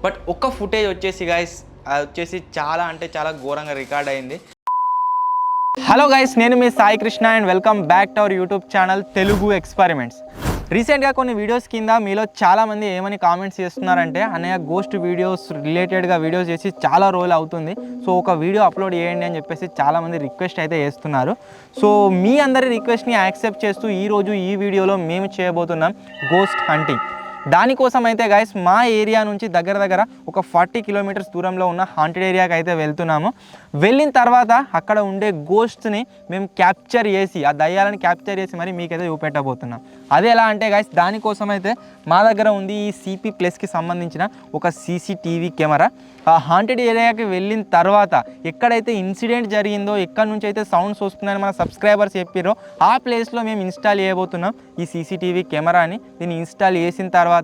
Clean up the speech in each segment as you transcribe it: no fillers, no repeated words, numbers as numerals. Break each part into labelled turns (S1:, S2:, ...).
S1: But ఒక్క footage వచ్చేసి guys అది వచ్చేసి చాలా అంటే చాలా ఘోరంగా రికార్డ్ అయింది. హలో గైస్, నేను మీ Sai Krishna and welcome back to our YouTube channel Telugu experiments. రీసెంట్గా కొన్ని వీడియోస్ కింద మీలో చాలామంది ఏమని కామెంట్స్ చేస్తున్నారంటే, అన్నయ్య గోస్ట్ వీడియోస్ రిలేటెడ్గా వీడియోస్ చేసి చాలా రోజులు అవుతుంది, సో ఒక వీడియో అప్లోడ్ చేయండి అని చెప్పేసి చాలామంది రిక్వెస్ట్ అయితే చేస్తున్నారు. సో మీ అందరి రిక్వెస్ట్ని యాక్సెప్ట్ చేస్తూ ఈరోజు ఈ వీడియోలో మేము చేయబోతున్నాం గోస్ట్ హంటింగ్. దానికోసం అయితే గైస్ మా ఏరియా నుంచి దగ్గర ఒక 40 కిలోమీటర్స్ దూరంలో ఉన్న హాంటెడ్ ఏరియాకి అయితే వెళ్తున్నాము. వెళ్ళిన తర్వాత అక్కడ ఉండే గోస్ట్ని మేము క్యాప్చర్ చేసి, ఆ దయ్యాలను క్యాప్చర్ చేసి మరి మీకైతే చూపెట్టబోతున్నాం. అది ఎలా అంటే గైస్, దానికోసం అయితే మా దగ్గర ఉంది ఈ సిపి ప్లస్కి సంబంధించిన ఒక సీసీటీవీ కెమెరా. ఆ హాంటెడ్ ఏరియాకి వెళ్ళిన తర్వాత ఎక్కడైతే ఇన్సిడెంట్ జరిగిందో, ఎక్కడి నుంచి అయితే సౌండ్స్ వస్తున్నాయని మన సబ్స్క్రైబర్స్ చెప్పారో ఆ ప్లేస్లో మేము ఇన్స్టాల్ చేయబోతున్నాం ఈ సీసీటీవీ కెమెరాని. దీన్ని ఇన్స్టాల్ చేసిన తర్వాత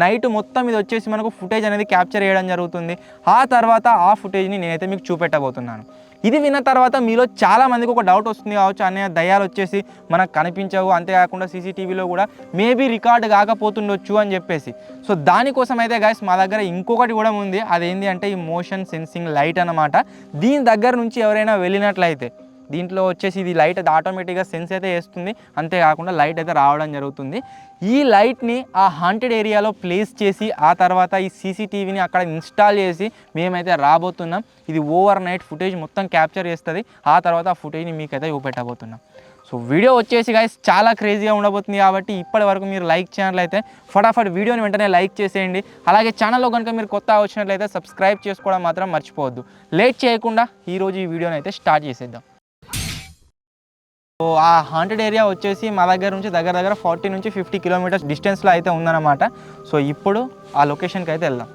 S1: నైట్ మొత్తం ఇది వచ్చేసి మనకు ఫుటేజ్ అనేది క్యాప్చర్ చేయడం జరుగుతుంది. ఆ తర్వాత ఆ ఫుటేజ్ని నేనైతే మీకు చూపెట్టబోతున్నాను. ఇది విన్న తర్వాత మీలో చాలామందికి ఒక డౌట్ వస్తుంది కావచ్చు, అన్నయ్య దయ్యాలు వచ్చేసి మనకు కనిపించవు, అంతేకాకుండా సీసీటీవీలో కూడా మేబీ రికార్డ్ కాకపోతుండొచ్చు అని చెప్పేసి. సో దానికోసం అయితే గైస్ మా దగ్గర ఇంకొకటి కూడా ఉంది. అదేంటి అంటే ఈ మోషన్ సెన్సింగ్ లైట్ అన్నమాట. దీని దగ్గర నుంచి ఎవరైనా వెళ్ళినట్లయితే దీంట్లో వచ్చేసి ఇది లైట్ అది ఆటోమేటిక్గా సెన్స్ అయితే చేస్తుంది, అంతేకాకుండా లైట్ అయితే రావడం జరుగుతుంది. ఈ లైట్ని ఆ హాంటెడ్ ఏరియాలో ప్లేస్ చేసి ఆ తర్వాత ఈ సీసీటీవీని అక్కడ ఇన్స్టాల్ చేసి మేమైతే రాబోతున్నాం. ఇది ఓవర్ నైట్ ఫుటేజ్ మొత్తం క్యాప్చర్ చేస్తుంది. ఆ తర్వాత ఆ ఫుటేజ్ని మీకైతే చూపెట్టబోతున్నాం. సో వీడియో వచ్చేసి గైస్ చాలా క్రేజీగా ఉండబోతుంది. కాబట్టి ఇప్పటి వరకు మీరు లైక్ చేసినట్లయితే ఫటాఫట్ వీడియోని వెంటనే లైక్ చేసేయండి. అలాగే ఛానల్లో కనుక మీరు కొత్త వచ్చినట్లయితే సబ్స్క్రైబ్ చేసుకోవడం మాత్రం మర్చిపోవద్దు. లేట్ చేయకుండా ఈరోజు ఈ వీడియోని అయితే స్టార్ట్ చేసేద్దాం. సో ఆ హాంటెడ్ ఏరియా వచ్చేసి మా దగ్గర నుంచి దగ్గర 40 నుంచి 50 కిలోమీటర్స్ డిస్టెన్స్లో అయితే ఉందన్నమాట. సో ఇప్పుడు ఆ లొకేషన్కి అయితే వెళ్దాం.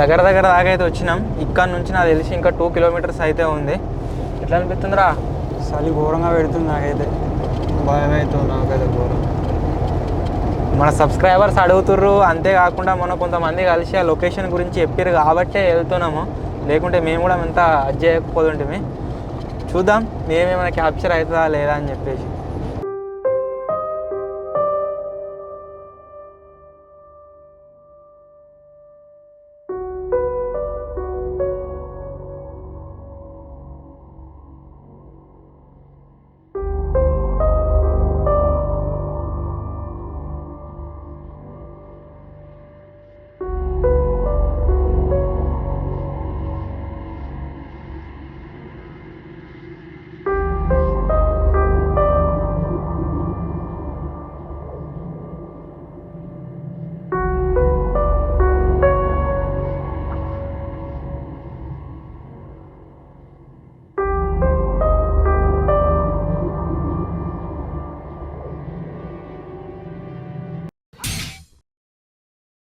S1: దగ్గర దాకా అయితే వచ్చినాం. ఇక్కడ నుంచి నాకు తెలిసి ఇంకా 2 కిలోమీటర్స్ అయితే ఉంది. ఎట్లా అనిపిస్తుందిరా?
S2: చలి ఘోరంగా పెడుతుంది నాకైతే, భయం అవుతుంది నాకైతే ఘోరం.
S1: మన సబ్స్క్రైబర్స్ అడుగుతుర్రు, అంతేకాకుండా మన కొంతమంది కలిసి ఆ లొకేషన్ గురించి చెప్పారు కాబట్టే వెళ్తున్నాము. లేకుంటే మేము కూడా ఎంత అది చేయకపోతుంటే. చూద్దాం మేమేమైనా క్యాప్చర్ అవుతుందా లేదా అని చెప్పేసి.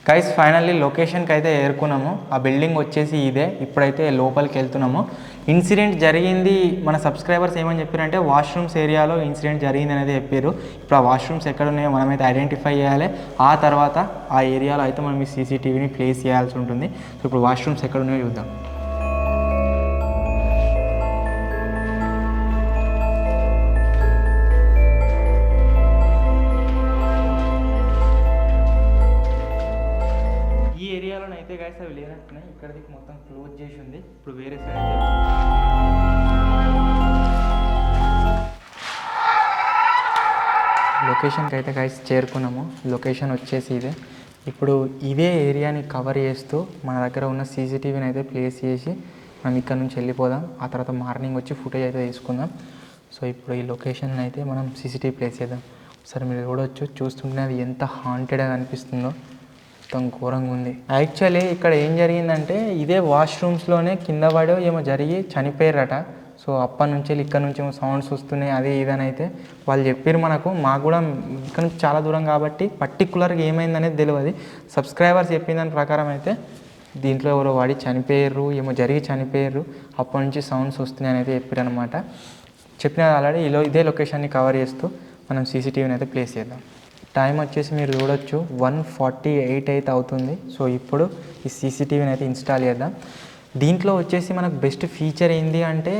S1: గైస్ ఫైనల్లీ లొకేషన్కి అయితే చేరుకున్నాము. ఆ బిల్డింగ్ వచ్చేసి ఇదే. ఇప్పుడైతే లోపలికి వెళ్తున్నాము. ఇన్సిడెంట్ జరిగింది, మన సబ్స్క్రైబర్స్ ఏమని చెప్పారంటే వాష్రూమ్స్ ఏరియాలో ఇన్సిడెంట్ జరిగింది అనేది చెప్పారు. ఇప్పుడు ఆ వాష్రూమ్స్ ఎక్కడ ఉన్నాయో మనమైతే ఐడెంటిఫై చేయాలి. ఆ తర్వాత ఆ ఏరియాలో అయితే మనం ఈ సీసీటీవీని ప్లేస్ చేయాల్సి ఉంటుంది. సో ఇప్పుడు వాష్రూమ్స్ ఎక్కడ ఉన్నాయో చూద్దాం. అయితే గైస్ అవి లేనట్టున్నాయి. ఇక్కడికి మొత్తం క్లోజ్ చేసి ఉంది. ఇప్పుడు వేరే సైడ్ అయితే లొకేషన్కి అయితే గైస్ చేరుకున్నాము. లొకేషన్ వచ్చేసి ఇదే. ఇప్పుడు ఇదే ఏరియాని కవర్ చేస్తూ మన దగ్గర ఉన్న సీసీటీవీని అయితే ప్లేస్ చేసి మనం ఇక్కడ నుంచి వెళ్ళిపోదాం. ఆ తర్వాత మార్నింగ్ వచ్చి ఫుటేజ్ అయితే తీసుకుందాం. సో ఇప్పుడు ఈ లొకేషన్ అయితే మనం సీసీటీవీ ప్లేస్ చేద్దాం. సరే మీరు చూడవచ్చు, చూస్తుంటే అది ఎంత హాంటెడ్గా అనిపిస్తుందో, మొత్తం ఘోరంగా ఉంది. యాక్చువల్లీ ఇక్కడ ఏం జరిగిందంటే ఇదే వాష్రూమ్స్లోనే కింద పడో ఏమో జరిగి చనిపోయారట. సో అప్పటి నుంచి ఇక్కడ నుంచి ఏమో సౌండ్స్ వస్తున్నాయి, అది ఇదని అయితే వాళ్ళు చెప్పారు మాకు కూడా ఇక్కడ నుంచి చాలా దూరం కాబట్టి పర్టికులర్గా ఏమైందనేది తెలియదు. సబ్స్క్రైబర్స్ చెప్పిన దాని ప్రకారం అయితే దీంట్లో ఎవరో వాడి చనిపోయారు, ఏమో జరిగి చనిపోయారు, అప్పటి నుంచి సౌండ్స్ వస్తున్నాయని అయితే చెప్పారు అనమాట. చెప్పిన ఆల్రెడీ ఇదే లొకేషన్ని కవర్ చేస్తూ మనం సీసీటీవీని అయితే ప్లేస్ చేద్దాం. టైం వచ్చేసి మీరు చూడొచ్చు 1:48 అయితే అవుతుంది. సో ఇప్పుడు ఈ సీసీటీవీని అయితే ఇన్స్టాల్ చేద్దాం. దీంట్లో వచ్చేసి మనకు బెస్ట్ ఫీచర్ ఏంటి అంటే,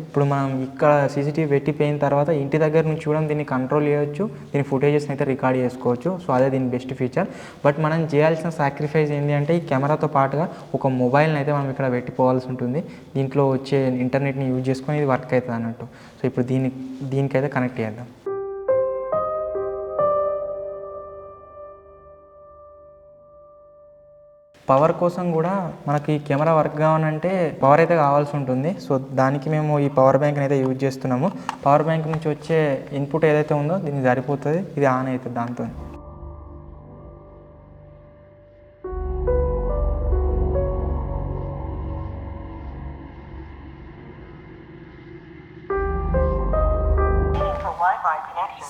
S1: ఇప్పుడు మనం ఇక్కడ సీసీటీవీ పెట్టిపోయిన తర్వాత ఇంటి దగ్గర నుంచి కూడా దీన్ని కంట్రోల్ చేయొచ్చు, దీని ఫుటేజెస్ని అయితే రికార్డ్ చేసుకోవచ్చు. సో అదే దీని బెస్ట్ ఫీచర్. బట్ మనం చేయాల్సిన సాక్రిఫైస్ ఏంటి అంటే, ఈ కెమెరాతో పాటుగా ఒక మొబైల్ని అయితే మనం ఇక్కడ పెట్టిపోవాల్సి ఉంటుంది. దీంట్లో వచ్చే ఇంటర్నెట్ని యూజ్ చేసుకొని ఇది వర్క్ అవుతుంది అన్నట్టు. సో ఇప్పుడు దీనికైతే కనెక్ట్ చేద్దాం. పవర్ కోసం కూడా మనకి కెమెరా వర్క్ కావాలంటే పవర్ అయితే కావాల్సి ఉంటుంది. సో దానికి మేము ఈ పవర్ బ్యాంక్ని అయితే యూజ్ చేస్తున్నాము. పవర్ బ్యాంక్ నుంచి వచ్చే ఇన్పుట్ ఏదైతే ఉందో దీనికి సరిపోతుంది, ఇది ఆన్ అవుతుంది దాంతో.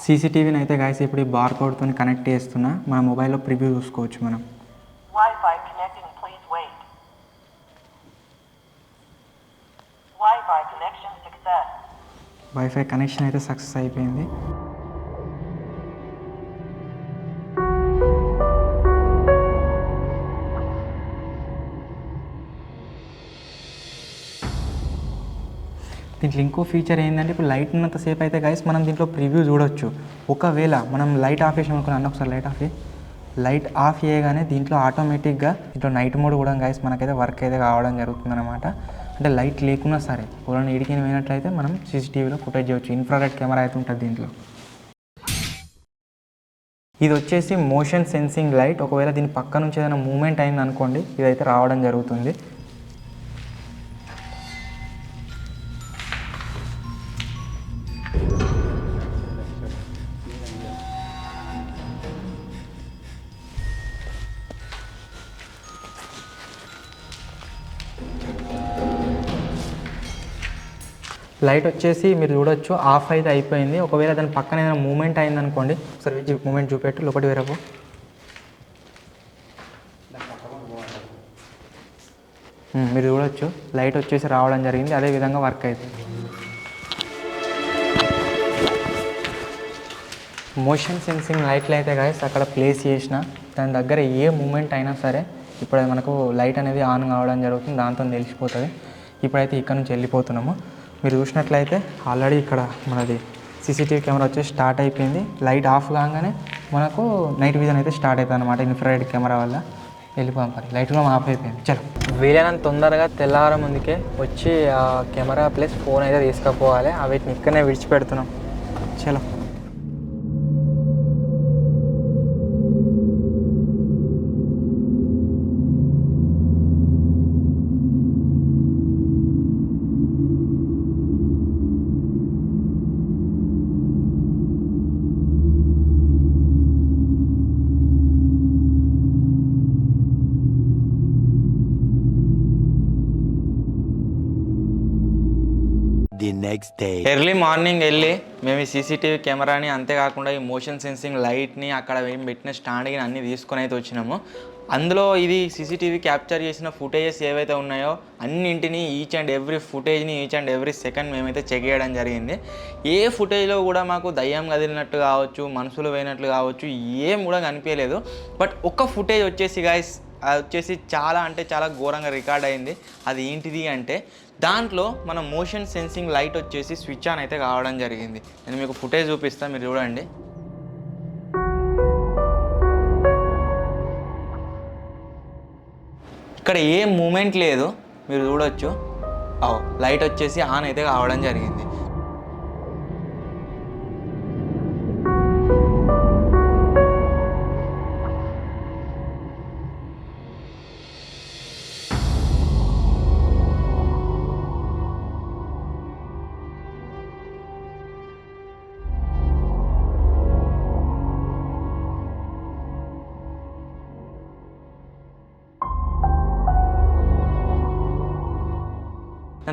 S1: సీసీటీవీని అయితే గాయస్ ఇప్పుడు ఈ బార్ కోడ్తో కనెక్ట్ చేస్తున్నా. మన మొబైల్లో ప్రివ్యూ చూసుకోవచ్చు మనం.
S3: Wi-Fi connecting, please wait. Wi-Fi connection success.
S1: Wifi connection అయితే సక్సెస్ అయిపోయింది. దీంట్లో ఇంకో ఫీచర్ ఏంటంటే, ఇప్పుడు లైట్ ఉన్నంతసేపు అయితే గైస్ మనం దీంట్లో ప్రివ్యూ చూడొచ్చు. ఒకవేళ మనం లైట్ ఆఫ్ చేసాం అనుకున్నాం, అన్న ఒకసారి లైట్ ఆఫ్ చేయగానే దీంట్లో ఆటోమేటిక్గా దీంట్లో నైట్ మోడ్ కూడా గైస్ మనకైతే వర్క్ అయితే కావడం జరుగుతుంది అనమాట. అంటే లైట్ లేకున్నా సరే ఎవరైనా ఇడికి పోయినట్లయితే మనం సీసీటీవీలో ఫుటేజ్ చేయవచ్చు. ఇన్ఫ్రారెడ్ కెమెరా అయితే ఉంటుంది దీంట్లో. ఇది వచ్చేసి మోషన్ సెన్సింగ్ లైట్. ఒకవేళ దీని పక్క నుంచి ఏదైనా మూమెంట్ అయింది అనుకోండి, ఇదైతే రావడం జరుగుతుంది. లైట్ వచ్చేసి మీరు చూడొచ్చు ఆఫ్ అయితే అయిపోయింది. ఒకవేళ దాని పక్కన ఏదైనా మూమెంట్ అయింది అనుకోండి, ఒకసారి మూమెంట్ చూపెట్టు, లోపటి వేరపు. మీరు చూడొచ్చు లైట్ వచ్చేసి రావడం జరిగింది, అదే విధంగా వర్క్ అవుతుంది. మోషన్ సెన్సింగ్ లైట్లు అయితే గాయస్ అక్కడ ప్లేస్ చేసిన దాని దగ్గర ఏ మూమెంట్ అయినా సరే ఇప్పుడు మనకు లైట్ అనేది ఆన్ కావడం జరుగుతుంది, దాంతో తెలిసిపోతుంది. ఇప్పుడైతే ఇక్కడ నుంచి వెళ్ళిపోతున్నాము. మీరు చూసినట్లయితే ఆల్రెడీ ఇక్కడ మనది సీసీటీవీ కెమెరా వచ్చేసి స్టార్ట్ అయిపోయింది. లైట్ ఆఫ్ కాగానే మనకు నైట్ విజన్ అయితే స్టార్ట్ అవుతుంది అనమాట, ఇన్ఫ్రారెడ్ కెమెరా వల్ల. వెళ్ళిపోదాం పరి, లైట్ కూడా ఆఫ్ అయిపోయింది. చలో వీలైనంత తొందరగా తెల్లవారం ముందుకే వచ్చి ఆ కెమెరా ప్లస్ ఫోన్ అయితే తీసుకుపోవాలి. వీటిని ఇక్కడనే విడిచిపెడుతున్నాం. చలో ఎర్లీ మార్నింగ్ వెళ్ళి మేము ఈ సీసీటీవీ కెమెరాని, అంతేకాకుండా ఈ మోషన్ సెన్సింగ్ లైట్ని, అక్కడ మేము పెట్టిన స్టాండ్ని అన్నీ తీసుకొని అయితే వచ్చినాము. అందులో ఇది సీసీటీవీ క్యాప్చర్ చేసిన ఫుటేజెస్ ఏవైతే ఉన్నాయో అన్నింటినీ ఈచ్ అండ్ ఎవ్రీ ఫుటేజ్ని ఈచ్ అండ్ ఎవ్రీ సెకండ్ మేమైతే చెక్ చేయడం జరిగింది. ఏ ఫుటేజ్లో కూడా మాకు దయ్యం కదిలినట్టు కావచ్చు, మనుషులు పోయినట్లు కావచ్చు, ఏం కూడా కనిపించలేదు. బట్ ఒక్క ఫుటేజ్ వచ్చేసి గాయస్ అది వచ్చేసి చాలా అంటే చాలా ఘోరంగా రికార్డ్ అయింది. అది ఏంటిది అంటే, దాంట్లో మన మోషన్ సెన్సింగ్ లైట్ వచ్చేసి స్విచ్ ఆన్ అయితే కావడం జరిగింది. నేను మీకు ఫుటేజ్ చూపిస్తాను, మీరు చూడండి. ఇక్కడ ఏ మూమెంట్ లేదు, మీరు చూడొచ్చు. లైట్ వచ్చేసి ఆన్ అయితే కావడం జరిగింది.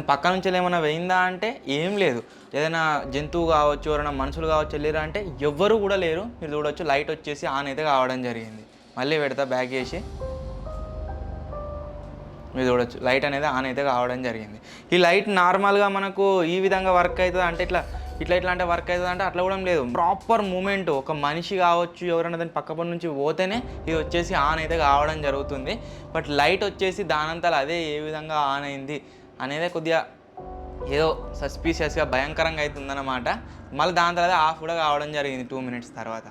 S1: దాని పక్క నుంచి ఏమైనా వేయిందా అంటే ఏం లేదు. ఏదైనా జంతువు కావచ్చు, ఎవరైనా మనుషులు కావచ్చు వెళ్ళిరా అంటే ఎవ్వరు కూడా లేరు. మీరు చూడవచ్చు లైట్ వచ్చేసి ఆన్ అయితే కావడం జరిగింది. మళ్ళీ పెడతా బ్యాక్ చేసి మీరు చూడొచ్చు లైట్ అనేది ఆన్ అయితే కావడం జరిగింది. ఈ లైట్ నార్మల్గా మనకు ఈ విధంగా వర్క్ అవుతుంది అంటే ఇట్లా అంటే వర్క్ అవుతుంది అంటే అట్లా కూడా లేదు. ప్రాపర్ మూమెంట్ ఒక మనిషి కావచ్చు ఎవరైనా దాని పక్క నుంచి పోతేనే ఇది వచ్చేసి ఆన్ అయితే కావడం జరుగుతుంది. బట్ లైట్ వచ్చేసి దానంతలో అదే ఏ విధంగా ఆన్ అయింది అనేది కొద్దిగా ఏదో సస్పీషియస్గా భయంకరంగా అవుతుందన్నమాట. మళ్ళీ దాని తర్వాత ఆఫ్ కూడా కావడం జరిగింది 2 minutes తర్వాత.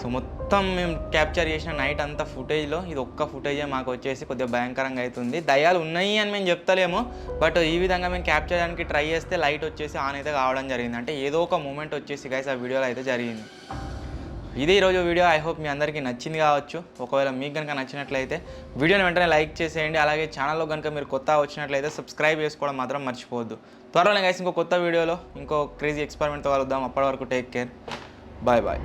S1: సో మొత్తం మేము క్యాప్చర్ చేసిన నైట్ అంతా ఫుటేజ్లో ఇది ఒక్క ఫుటేజే మాకు వచ్చేసి కొద్దిగా భయంకరంగా అవుతుంది. దయ్యాలు ఉన్నాయి అని మేము చెప్తలేము, బట్ ఈ విధంగా మేము క్యాప్చర్ చేయడానికి ట్రై చేస్తే లైట్ వచ్చేసి ఆన్ అయితే కావడం జరిగింది. అంటే ఏదో ఒక మూమెంట్ వచ్చేసి గైస్ ఆ వీడియోలో అయితే జరిగింది. ఇది ఈరోజు వీడియో. ఐ హోప్ మీ అందరికీ నచ్చింది కావచ్చు. ఒకవేళ మీకు కనుక నచ్చినట్లయితే వీడియోని వెంటనే లైక్ చేసేయండి. అలాగే ఛానల్లో కనుక మీరు కొత్త వచ్చినట్లయితే సబ్స్క్రైబ్ చేసుకోవడం మాత్రం మర్చిపోవద్దు. త్వరలోనే గైస్ ఇంకో కొత్త వీడియోలో ఇంకో క్రేజీ ఎక్స్పెరిమెంట్తో కలుద్దాం. అప్పటి వరకు టేక్ కేర్. Bye bye.